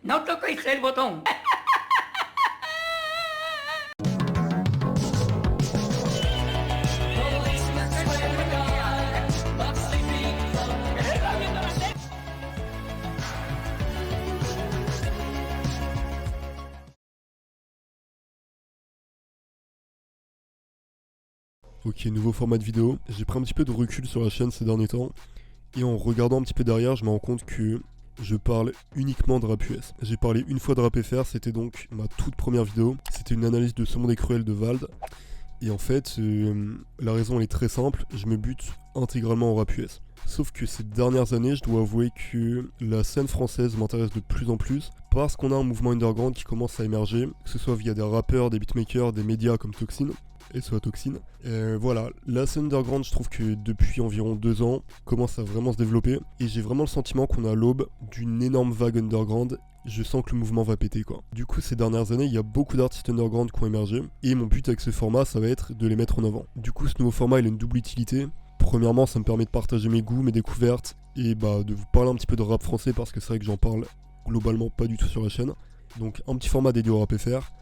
Não toquei o botão. Ok, nouveau format de vidéo. J'ai pris un petit peu de recul sur la chaîne ces derniers temps. Et en regardant un petit peu derrière, je me rends compte que je parle uniquement de rap US. J'ai parlé une fois de rap FR, c'était donc ma toute première vidéo. C'était une analyse de Ce Monde est cruel de Vald. Et en fait, la raison elle est très simple, je me bute intégralement au rap US. Sauf que ces dernières années, je dois avouer que la scène française m'intéresse de plus en plus parce qu'on a un mouvement underground qui commence à émerger, que ce soit via des rappeurs, des beatmakers, des médias comme Toxin. Et soit Toxin. Voilà, la scène underground, je trouve que depuis environ 2 ans, commence à vraiment se développer. Et j'ai vraiment le sentiment qu'on est à l'aube d'une énorme vague underground. Je sens que le mouvement va péter quoi. Du coup, ces dernières années, il y a beaucoup d'artistes underground qui ont émergé. Et mon but avec ce format, ça va être de les mettre en avant. Du coup, ce nouveau format, il a une double utilité. Premièrement, ça me permet de partager mes goûts, mes découvertes. Et de vous parler un petit peu de rap français parce que c'est vrai que j'en parle globalement pas du tout sur la chaîne. Donc un petit format dédié au rap FR.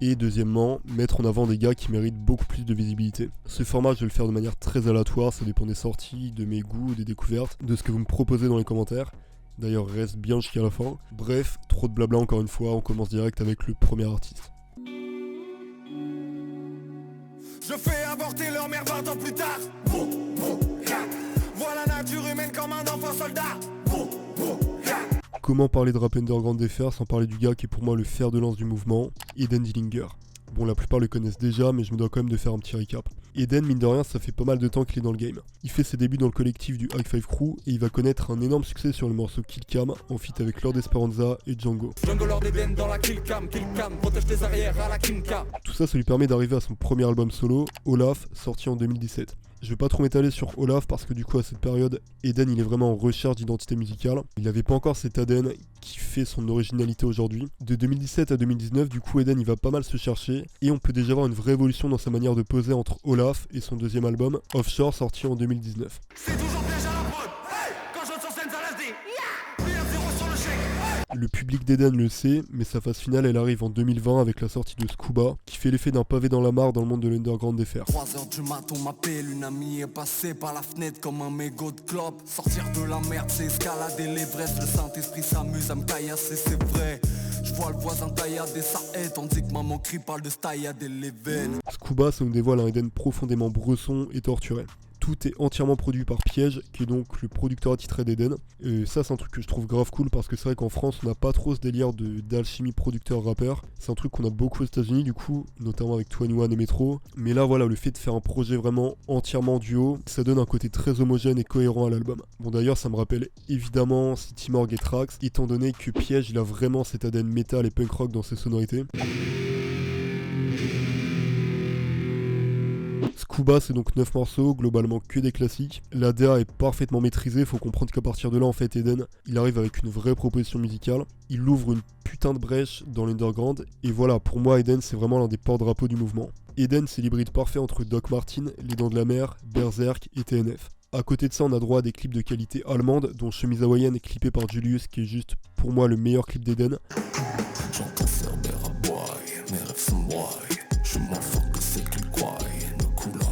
Et deuxièmement, mettre en avant des gars qui méritent beaucoup plus de visibilité. Ce format, je vais le faire de manière très aléatoire, ça dépend des sorties, de mes goûts, des découvertes, de ce que vous me proposez dans les commentaires. D'ailleurs, reste bien jusqu'à la fin. Bref, trop de blabla encore une fois, on commence direct avec le premier artiste. Je fais avorter leur mère 20 ans plus tard. Vois la nature humaine comme un enfant soldat. Comment parler de rap underground FR sans parler du gars qui est pour moi le fer de lance du mouvement, Eden Dillinger. Bon, la plupart le connaissent déjà, mais je me dois quand même de faire un petit récap. Eden, mine de rien, ça fait pas mal de temps qu'il est dans le game. Il fait ses débuts dans le collectif du High Five Crew et il va connaître un énorme succès sur le morceau Kill Cam en feat avec Lord Esperanza et Django. Lord Eden dans la Kill Cam, protège tes arrières à la Kimka. Tout ça, ça lui permet d'arriver à son premier album solo, Olaf, sorti en 2017. Je vais pas trop m'étaler sur Olaf parce que du coup à cette période, Eden il est vraiment en recherche d'identité musicale. Il n'avait pas encore cet Eden qui fait son originalité aujourd'hui. De 2017 à 2019, du coup Eden il va pas mal se chercher et on peut déjà voir une vraie évolution dans sa manière de poser entre Olaf et son deuxième album, Offshore, sorti en 2019. C'est toujours piège à la prod. Hey, quand je sur scène ça laisse des zéro sur le chèque. Le public d'Eden le sait, mais sa phase finale elle arrive en 2020 avec la sortie de Scuba, qui fait l'effet d'un pavé dans la mare dans le monde de l'underground FR. 3h du mat, on m'appelle, une amie est passée par la fenêtre comme un mégot de clope. Sortir de la merde, c'est escalader l'Everest, le Saint-Esprit s'amuse à me caillasser, c'est vrai. Je vois le voisin taillader sa haie, tandis que maman crie parle de staillader les veines. Scuba, ça nous dévoile un Eden profondément bresson et torturé. Tout est entièrement produit par Piège, qui est donc le producteur attitré d'Eden. Et ça, c'est un truc que je trouve grave cool parce que c'est vrai qu'en France, on n'a pas trop ce délire d'alchimie producteur-rappeur. C'est un truc qu'on a beaucoup aux États-Unis, du coup, notamment avec 21 et Metro. Mais là, voilà, le fait de faire un projet vraiment entièrement duo, ça donne un côté très homogène et cohérent à l'album. Bon, d'ailleurs, ça me rappelle évidemment City Morgue et Trax, étant donné que Piège, il a vraiment cet ADN métal et punk rock dans ses sonorités. Scuba, c'est donc 9 morceaux, globalement que des classiques. La DA est parfaitement maîtrisée, faut comprendre qu'à partir de là, en fait, Eden, il arrive avec une vraie proposition musicale. Il ouvre une putain de brèche dans l'underground. Et voilà, pour moi, Eden, c'est vraiment l'un des porte-drapeaux du mouvement. Eden, c'est l'hybride parfait entre Doc Martin, Les Dents de la Mer, Berserk et TNF. À côté de ça, on a droit à des clips de qualité allemande, dont Chemise hawaïenne clippée par Julius, qui est juste, pour moi, le meilleur clip d'Eden. J'entends Cerber à boire, mes rêves sont moi. Je m'en fous que c'est qu'il croit.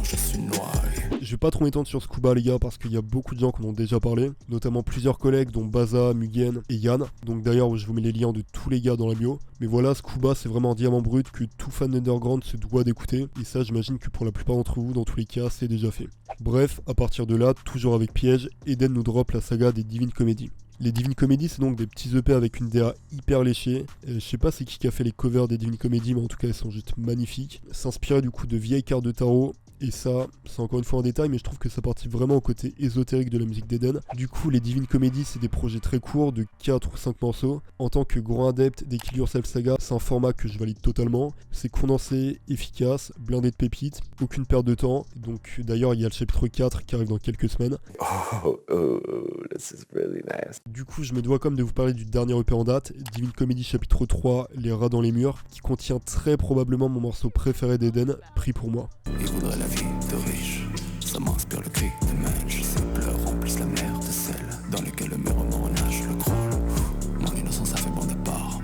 Je suis noyé. Je vais pas trop m'étendre sur Scuba les gars parce qu'il y a beaucoup de gens qui en ont déjà parlé, notamment plusieurs collègues dont Baza, Mugen et Yann. Donc d'ailleurs je vous mets les liens de tous les gars dans la bio. Mais voilà, Scuba c'est vraiment un diamant brut que tout fan d'underground se doit d'écouter. Et ça j'imagine que pour la plupart d'entre vous, dans tous les cas, c'est déjà fait. Bref, à partir de là, toujours avec Piège, Eden nous drop la saga des Divine Comedy. Les Divine Comedy, c'est donc des petits EP avec une DA hyper léchée. Je sais pas c'est qui a fait les covers des Divine Comedy, mais en tout cas elles sont juste magnifiques. S'inspirer du coup de vieilles cartes de tarot. Et ça, c'est encore une fois un détail, mais je trouve que ça participe vraiment au côté ésotérique de la musique d'Eden. Du coup, les Divine Comedy, c'est des projets très courts, de 4 ou 5 morceaux. En tant que grand adepte des Kill Yourself Saga, c'est un format que je valide totalement. C'est condensé, efficace, blindé de pépites, aucune perte de temps. Donc d'ailleurs, il y a le chapitre 4 qui arrive dans quelques semaines. This is really nice. Du coup, je me dois comme de vous parler du dernier EP en date, Divine Comedy chapitre 3, Les rats dans les murs, qui contient très probablement mon morceau préféré d'Eden, pris pour moi. Il voudrait la vie de riche, ça m'inspire le cri de match. Ses pleurs remplissent la mer de sel, dans lequel le mur me renage le crawl. Mon innocence a fait bon départ,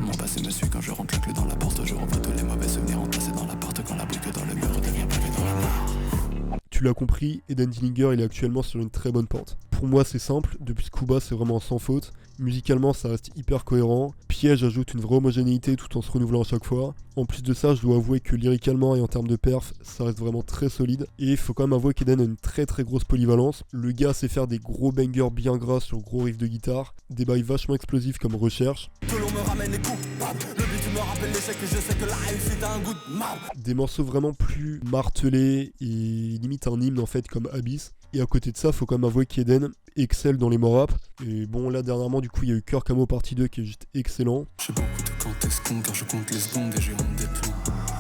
me suis quand je rentre la clé dans la porte. Je revois tous les mauvais souvenirs remplacés dans l'appart. Quand la brique dans le mur devient pavé dans la mare. Tu l'as compris, Eden Dillinger il est actuellement sur une très bonne pente. Pour moi c'est simple, depuis Scuba c'est vraiment sans faute. Musicalement ça reste hyper cohérent. Piège ajoute une vraie homogénéité tout en se renouvelant à chaque fois. En plus de ça je dois avouer que lyricalement et en termes de perf ça reste vraiment très solide. Et il faut quand même avouer qu'Eden a une très grosse polyvalence. Le gars sait faire des gros bangers bien gras sur gros riffs de guitare. Des bails vachement explosifs comme Recherche. Que l'on me ramène les coups, le but me rappelle l'échec et je sais que la réussite a un goût de marde. Des morceaux vraiment plus martelés et limite un hymne en fait comme Abyss. Et à côté de ça, faut quand même avouer qu'Eden excelle dans les morap. Et bon là dernièrement du coup il y a eu Cœur Camo partie 2 qui est juste excellent. J'ai beaucoup de quand escompte car je compte les secondes et j'ai honte des plombs.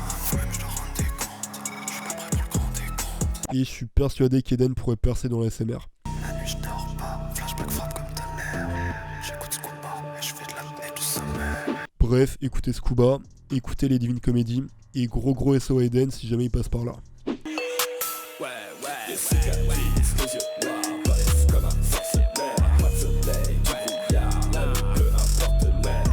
Faut même que je te rende des comptes, je suis pas prêt pour le grand décompte. Et je suis persuadé qu'Eden pourrait percer dans la SMR. La nuit je dors pas, flashback frappe comme ta mère. J'écoute Scuba et je fais de l'apnée du sommeil. Bref, écoutez Scuba, écoutez les Divine Comedy et gros SO à Eden si jamais il passe par là. Les cicatrices, les yeux noirs, paraissent comme un sorcellaire. Pas de soleil, du brouillard, peu importe l'air.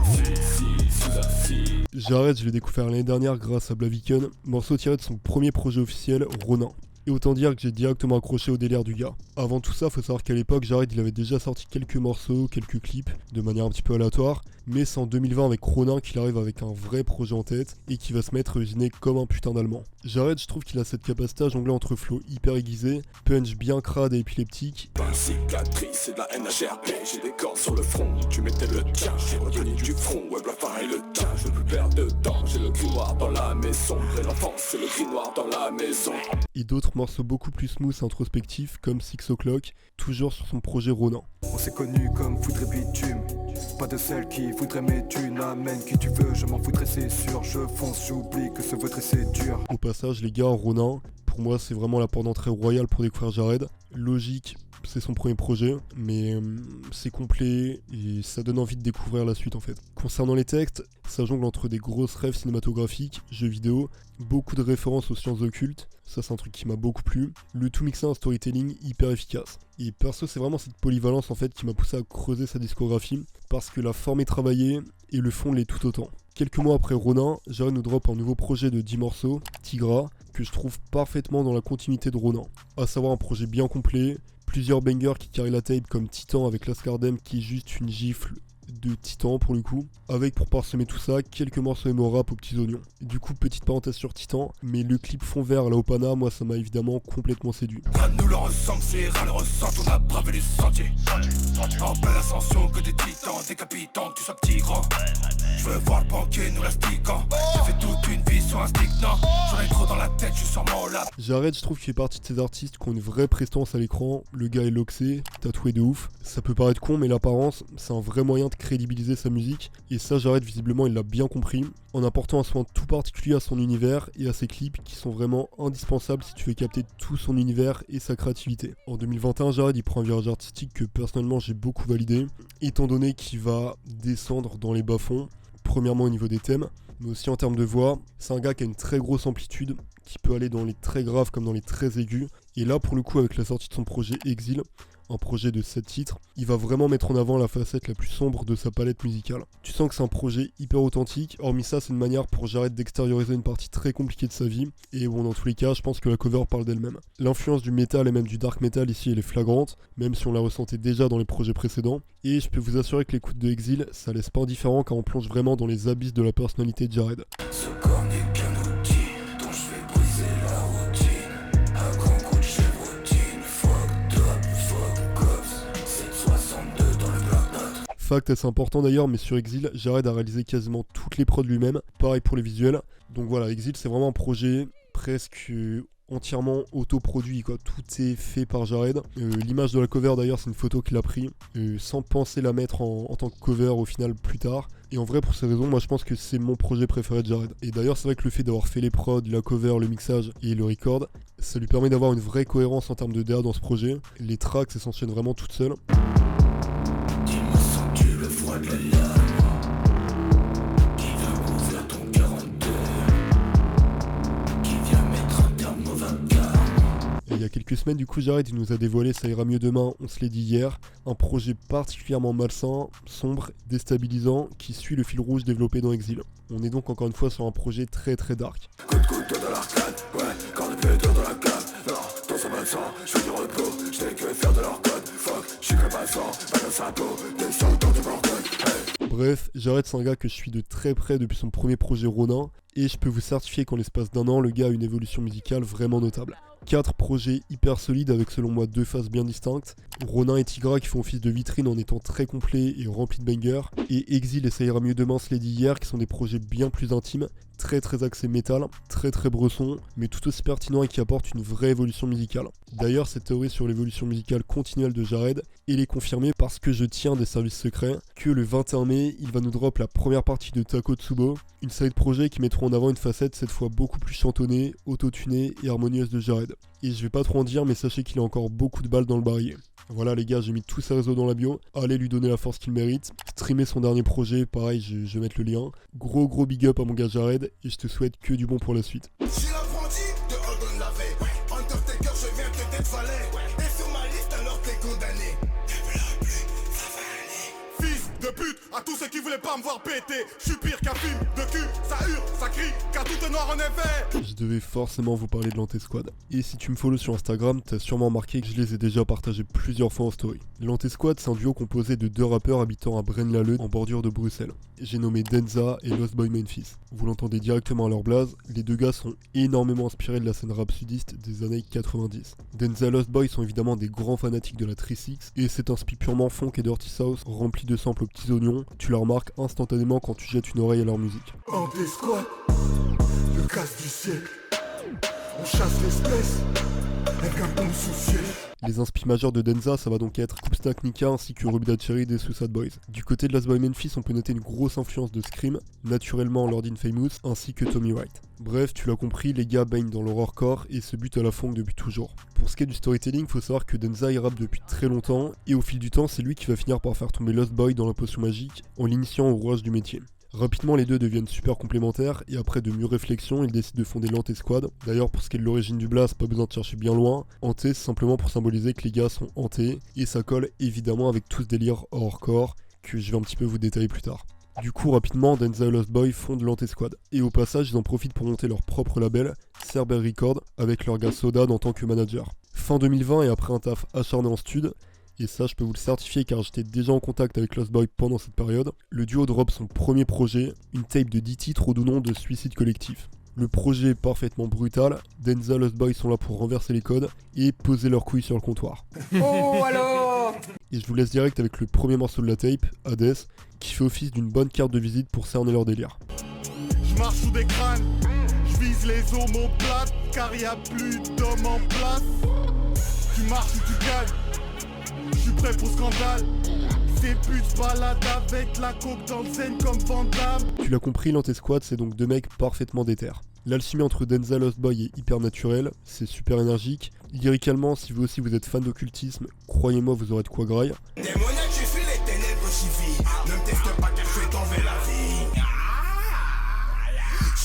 Sous assis. J'arrête, je l'ai découvert l'année dernière grâce à Blaviken, morceau tiré de son premier projet officiel, Ronin. Et autant dire que j'ai directement accroché au délire du gars. Avant tout ça, faut savoir qu'à l'époque, Jared il avait déjà sorti quelques morceaux, quelques clips, de manière un petit peu aléatoire, mais c'est en 2020 avec Ronin qu'il arrive avec un vrai projet en tête et qui va se mettre usiner comme un putain d'allemand. Jared, je trouve qu'il a cette capacité à jongler entre flow hyper aiguisé, punch bien crade et épileptique. Pas de cicatrice, c'est de la haine à gerber. J'ai des corps sur le front, tu mettais le tien, j'ai retenu du front. Ouais, Blafard et le tien, je ne veux plus perdre de temps. J'ai le gris noir dans la maison, et l'enfance, c'est le gris noir dans la maison. Et d'autres morceaux beaucoup plus smooth et introspectifs comme 6 O'Clock, toujours sur son projet Ronin. On s'est connus comme foudre et bitume. Pas de celle qui voudrait mes thunes. Amène qui tu veux, je m'en foutrais c'est sûr. Je fonce, j'oublie que se vautrer c'est dur. Au passage les gars, Ronin, pour moi c'est vraiment la porte d'entrée royale pour découvrir Jared. Logique, c'est son premier projet, mais c'est complet et ça donne envie de découvrir la suite en fait. Concernant les textes, ça jongle entre des grosses rêves cinématographiques, jeux vidéo, beaucoup de références aux sciences occultes, ça c'est un truc qui m'a beaucoup plu, le tout mixé à un storytelling hyper efficace. Et perso c'est vraiment cette polyvalence en fait qui m'a poussé à creuser sa discographie, parce que la forme est travaillée et le fond l'est tout autant. Quelques mois après Ronin, Jared nous drop un nouveau projet de 10 morceaux, Tigra, que je trouve parfaitement dans la continuité de Ronin. À savoir un projet bien complet, plusieurs bangers qui carry la tape comme Titan avec Lascardem qui est juste une gifle de Titan pour le coup, avec pour parsemer tout ça quelques morceaux emo rap aux petits oignons. Et du coup petite parenthèse sur Titan, mais le clip fond vert à la Opana, moi ça m'a évidemment complètement séduit. Rien nous le ressemble, c'est rien le ressent, on a bravé les sentiers. En pleine ascension que des titans, décapitants, que tu sois petit grand. Je veux voir le banquier nous l'astiquant. J'ai fait toute une vie sur un stick, non. J'en ai trop dans la tête, je suis sûrement là. Jared, je trouve qu'il fait partie de ces artistes qui ont une vraie prestance à l'écran. Le gars est loxé, tatoué de ouf. Ça peut paraître con, mais l'apparence, c'est un vrai moyen de crédibiliser sa musique. Et ça, Jared, visiblement, il l'a bien compris, en apportant un soin tout particulier à son univers et à ses clips qui sont vraiment indispensables si tu veux capter tout son univers et sa créativité. En 2021, Jared, il prend un virage artistique que personnellement j'ai beaucoup validé, étant donné qu'il va descendre dans les bas-fonds. Premièrement au niveau des thèmes, mais aussi en termes de voix. C'est un gars qui a une très grosse amplitude, qui peut aller dans les très graves comme dans les très aigus. Et là pour le coup avec la sortie de son projet Exil, un projet de 7 titres, il va vraiment mettre en avant la facette la plus sombre de sa palette musicale. Tu sens que c'est un projet hyper authentique, hormis ça c'est une manière pour Jared d'extérioriser une partie très compliquée de sa vie, et bon dans tous les cas je pense que la cover parle d'elle-même. L'influence du métal et même du dark metal ici elle est flagrante, même si on la ressentait déjà dans les projets précédents, et je peux vous assurer que l'écoute de Exil ça laisse pas indifférent quand on plonge vraiment dans les abysses de la personnalité de Jared. Ce corps n'est qu'un outil dont je vais briser la routine. À grand coup de chevrotine, fuck top, fuck cops. 762 dans le bloc-notes. Fact assez important d'ailleurs, mais sur Exil, Jared a réalisé quasiment toutes les prods lui-même, pareil pour les visuels. Donc voilà, Exil c'est vraiment un projet presque entièrement autoproduit quoi, tout est fait par Jared. L'image de la cover d'ailleurs c'est une photo qu'il a pris sans penser la mettre en tant que cover au final plus tard. Et en vrai pour ces raisons moi je pense que c'est mon projet préféré de Jared. Et d'ailleurs c'est vrai que le fait d'avoir fait les prods, la cover, le mixage et le record, ça lui permet d'avoir une vraie cohérence en termes de DA dans ce projet. Les tracks s'enchaînent vraiment toutes seules. Dis-moi sens-tu le froid de la lame qui vient ouvrir ton 42, qui vient mettre un terme au vacarme. Il y a a quelques semaines, du coup, Jared il nous a dévoilé Ça ira mieux demain, on se l'est dit hier, un projet particulièrement malsain, sombre, déstabilisant, qui suit le fil rouge développé dans Exil. On est donc encore une fois sur un projet très très dark. Coup de couteau dans l'arcade, ouais, quand les péteurs dans la cave. Non, dans ce malsain, je fais du repos, je n'ai que faire de leur code. Fuck, je suis que passant, pas dans sa peau, descends dans du bordel, hey. Bref, Jared c'est un gars que je suis de très près depuis son premier projet Ronin, et je peux vous certifier qu'en l'espace d'un an, le gars a une évolution musicale vraiment notable. 4 projets hyper solides avec selon moi 2 phases bien distinctes. Ronin et Tigra qui font office de vitrine en étant très complets et remplis de bangers. Et Exil et Ça ira mieux demain, se l'est dit hier, qui sont des projets bien plus intimes, très très axés métal, très très bresson, mais tout aussi pertinents et qui apportent une vraie évolution musicale. D'ailleurs, cette théorie sur l'évolution musicale continuelle de Jared, elle est confirmée parce que je tiens des services secrets que le 21 mai, il va nous drop la première partie de Takotsubo, une série de projets qui mettront en avant une facette cette fois beaucoup plus chantonnée, autotunée et harmonieuse de Jared. Et je vais pas trop en dire, mais sachez qu'il a encore beaucoup de balles dans le barillet. Voilà les gars, j'ai mis tous ses réseaux dans la bio, allez lui donner la force qu'il mérite. Streamer son dernier projet, pareil, je vais mettre le lien. Gros big up à mon gars Jared, et je te souhaite que du bon pour la suite. J'ai l'apprenti de Holden Lavé, Undertaker, je viens que d'être valet. T'es sur ma liste alors t'es condamné. Depuis la pluie, ça va aller. Fils de pute, à tous ceux qui voulaient pas me voir péter. Je suis pire qu'un film de cul, ça hurle, ça crie, car tout est noir en effet. Je devais forcément vous parler de l'Antesquad. Et si tu me follow sur Instagram, t'as sûrement remarqué que je les ai déjà partagés plusieurs fois en story. L'Antesquad, c'est un duo composé de 2 rappeurs habitant à Braine-l'Alleud, en bordure de Bruxelles. J'ai nommé Denza et Lost Boy Memphis. Vous l'entendez directement à leur blaze, les 2 gars sont énormément inspirés de la scène rap sudiste des années 90. Denza et Lost Boy sont évidemment des grands fanatiques de la 3-6, et c'est un speed purement funk et dirty south, rempli de samples aux petits oignons. Tu la remarques instantanément quand tu jettes une oreille à leur musique. Antesquad, le casse du siècle. On chasse l'espèce avec un bon soucieux. Les inspi majeurs de Denza, ça va donc être Koopstack Nika ainsi que Rubida Cherry des Suicide Boys. Du côté de Lost Boy Memphis, on peut noter une grosse influence de Scream, naturellement Lord Infamous, ainsi que Tommy Wright. Bref, tu l'as compris, les gars baignent dans l'horrorcore et se butent à la funk depuis toujours. Pour ce qui est du storytelling, faut savoir que Denza il rappe depuis très longtemps, et au fil du temps, c'est lui qui va finir par faire tomber Lost Boy dans la potion magique, en l'initiant au rouage du métier. Rapidement, les deux deviennent super complémentaires et après de mûres réflexions, ils décident de fonder l'Antesquad. D'ailleurs, pour ce qui est de l'origine du blast, pas besoin de chercher bien loin. Hanté, c'est simplement pour symboliser que les gars sont hantés et ça colle évidemment avec tout ce délire horrorcore que je vais un petit peu vous détailler plus tard. Du coup, rapidement, Denza et Lost Boy fondent l'Antesquad. Et au passage, ils en profitent pour monter leur propre label, Cerber Records, avec leur gars Sodan en tant que manager. Fin 2020 et après un taf acharné en stud, et ça je peux vous le certifier car j'étais déjà en contact avec Lost Boy pendant cette période, le duo drop son premier projet, une tape de 10 titres au doux nom de Suicide Collectif. Le projet est parfaitement brutal, Denza et Lost Boy sont là pour renverser les codes et poser leurs couilles sur le comptoir. Oh alors. Et je vous laisse direct avec le premier morceau de la tape, Hades, qui fait office d'une bonne carte de visite pour cerner leur délire. Je marche sous des crânes, je vise les omoplates, car y a plus d'hommes en place. Tu marches ou tu calmes. Je suis prêt pour scandale. Ces putes se baladent avec la coke dans le zen comme Van Damme. Tu l'as compris, l'Antesquad, c'est donc 2 mecs parfaitement déter. L'alchimie entre Denza et Lost Boy est hyper naturelle, c'est super énergique. Lyricalement, si vous aussi vous êtes fan d'occultisme, croyez-moi, vous aurez de quoi graille. Démoniaque, j'ai fui les ténèbres, j'y vis. Ne me teste pas car je vais t'enlever la vie.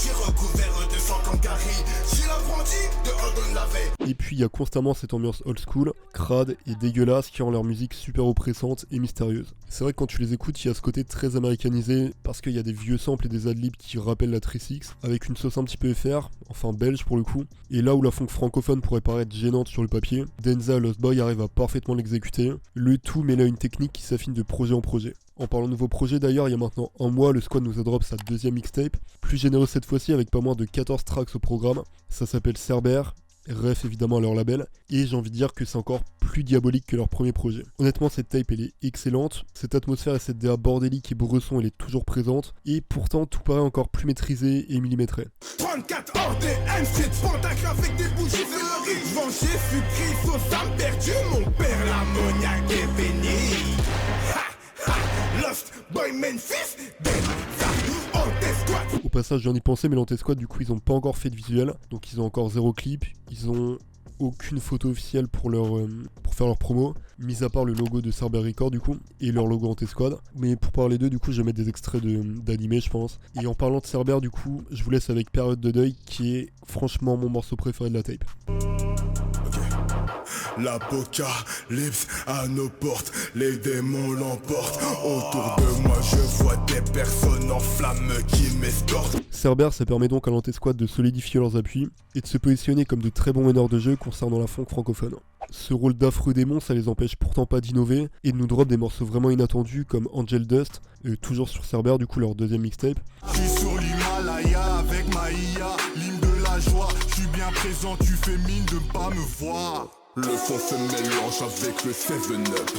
J'ai recouvert de sang comme Gary. J'ai l'apprenti de Holden Lavé. Et puis il y a constamment cette ambiance old school, crade et dégueulasse qui rend leur musique super oppressante et mystérieuse. C'est vrai que quand tu les écoutes, il y a ce côté très américanisé parce qu'il y a des vieux samples et des adlibs qui rappellent la 3-6 avec une sauce un petit peu FR, enfin belge pour le coup. Et là où la funk francophone pourrait paraître gênante sur le papier, Denza et Lost Boy arrivent à parfaitement l'exécuter, le tout mêlé à une technique qui s'affine de projet en projet. En parlant de nouveaux projets d'ailleurs, il y a maintenant un mois, le squad nous a drop sa 2e mixtape, plus généreux cette fois-ci avec pas moins de 14 tracks au programme. Ça s'appelle Cerber, ref évidemment à leur label, et j'ai envie de dire que c'est encore plus diabolique que leur premier projet. Honnêtement, cette tape elle est excellente, cette atmosphère et cette DA bordélique et bresson elle est toujours présente, et pourtant tout paraît encore plus maîtrisé et millimétré. 34 hors des M7, Pentacle avec des bougies fleuries. Vent Jésus-Christ aux âmes perdues, mon père l'ammoniaque est béni. Lost Boy Memphis, Denza, Antesquad. Au passage, j'en ai pensé, mais l'Antesquad, du coup, ils ont pas encore fait de visuel, donc ils ont encore 0 clip, ils ont aucune photo officielle pour faire leur promo, mis à part le logo de Cerber Records du coup, et leur logo Antesquad. Mais pour parler d'eux, du coup, je vais mettre des extraits d'animé, je pense. Et en parlant de Cerber, du coup, je vous laisse avec Période de deuil, qui est franchement mon morceau préféré de la tape. Ok. L'apocalypse à nos portes, les démons l'emportent. Autour de moi je vois des personnes en flammes qui m'escortent. Cerber, ça permet donc à l'Anti-Squad de solidifier leurs appuis et de se positionner comme de très bons meneurs de jeu concernant la funk francophone. Ce rôle d'affreux démon, ça les empêche pourtant pas d'innover et de nous drop des morceaux vraiment inattendus comme Angel Dust, toujours sur Cerber, du coup leur deuxième mixtape. Je suis sur l'Himalaya avec ma IA, l'hymne de la joie. Je suis bien présent, tu fais mine de pas me voir. Le son se mélange avec le 7-Up.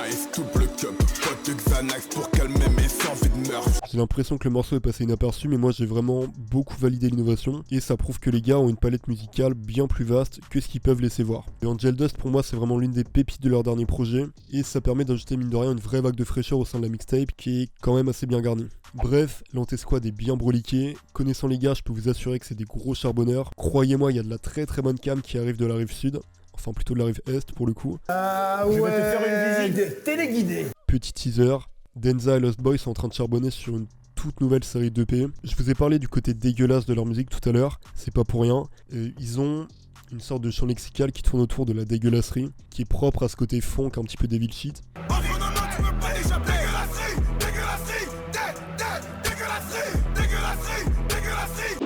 Ice double cup, pote de Xanax pour calmer mes envies de meurtre. J'ai l'impression que le morceau est passé inaperçu, mais moi j'ai vraiment beaucoup validé l'innovation et ça prouve que les gars ont une palette musicale bien plus vaste que ce qu'ils peuvent laisser voir. Et Angel Dust pour moi c'est vraiment l'une des pépites de leur dernier projet et ça permet d'ajouter mine de rien une vraie vague de fraîcheur au sein de la mixtape qui est quand même assez bien garnie. Bref, l'Anti-Squad est bien broliqué. Connaissant les gars, je peux vous assurer que c'est des gros charbonneurs. Croyez-moi, il y a de la très très bonne cam qui arrive de la rive sud. Enfin plutôt de la rive est pour le coup. Ah ouais, je vais te faire une visite téléguidée. Petit teaser, Denza et Lost Boy sont en train de charbonner sur une toute nouvelle série d'EP. Je vous ai parlé du côté dégueulasse de leur musique tout à l'heure, c'est pas pour rien. Ils ont une sorte de champ lexical qui tourne autour de la dégueulasserie, qui est propre à ce côté funk un petit peu devil shit.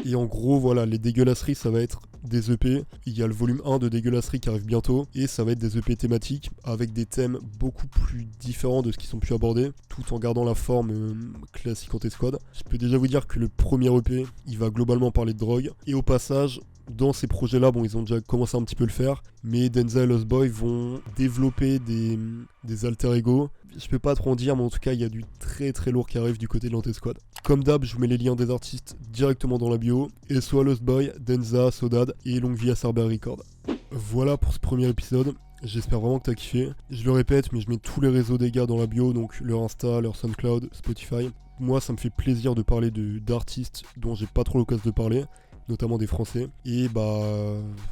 Et en gros, voilà, les dégueulasseries, ça va être des EP. Il y a le volume 1 de dégueulasserie qui arrive bientôt. Et ça va être des EP thématiques avec des thèmes beaucoup plus différents de ce qu'ils sont pu aborder, tout en gardant la forme classique Anti-Squad. Je peux déjà vous dire que le premier EP, il va globalement parler de drogue. Et au passage, dans ces projets-là, bon, ils ont déjà commencé un petit peu à le faire, mais Denza et Lost Boy vont développer des alter ego. Je peux pas trop en dire, mais en tout cas, il y a du très très lourd qui arrive du côté de l'Anti-Squad. Comme d'hab, je vous mets les liens des artistes directement dans la bio. Et soit Lost Boy, Denza, Sodad et longue vie à Cerber Record. Voilà pour ce premier épisode. J'espère vraiment que t'as kiffé. Je le répète, mais je mets tous les réseaux des gars dans la bio, donc leur Insta, leur SoundCloud, Spotify. Moi, ça me fait plaisir de parler d'artistes dont j'ai pas trop l'occasion de parler, notamment des Français. Et bah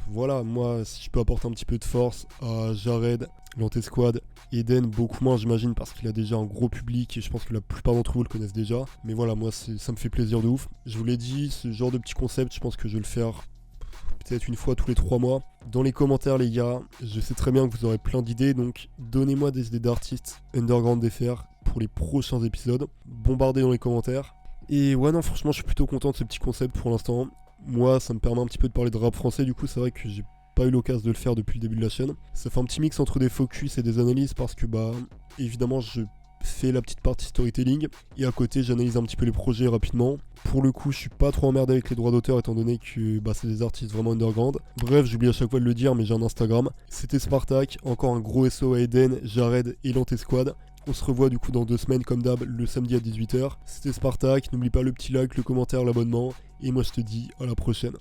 voilà, moi si je peux apporter un petit peu de force à Jared, l'Anti-Squad, Eden beaucoup moins j'imagine parce qu'il a déjà un gros public et je pense que la plupart d'entre vous le connaissent déjà. Mais voilà, moi ça me fait plaisir de ouf. Je vous l'ai dit, ce genre de petit concept, je pense que je vais le faire peut-être une fois tous les 3 mois. Dans les commentaires les gars, je sais très bien que vous aurez plein d'idées, donc donnez-moi des idées d'artistes underground FR pour les prochains épisodes. Bombardez dans les commentaires. Et ouais non, franchement je suis plutôt content de ce petit concept pour l'instant. Moi, ça me permet un petit peu de parler de rap français, du coup, c'est vrai que j'ai pas eu l'occasion de le faire depuis le début de la chaîne. Ça fait un petit mix entre des focus et des analyses parce que, bah, évidemment, je fais la petite partie storytelling et à côté, j'analyse un petit peu les projets rapidement. Pour le coup, je suis pas trop emmerdé avec les droits d'auteur étant donné que bah, c'est des artistes vraiment underground. Bref, j'oublie à chaque fois de le dire, mais j'ai un Instagram. C'était Spartak, encore un gros SO à Eden, Jared et l'Anti-Squad. On se revoit du coup dans 2 semaines comme d'hab le samedi à 18h. C'était Spartak, n'oublie pas le petit like, le commentaire, l'abonnement. Et moi je te dis à la prochaine.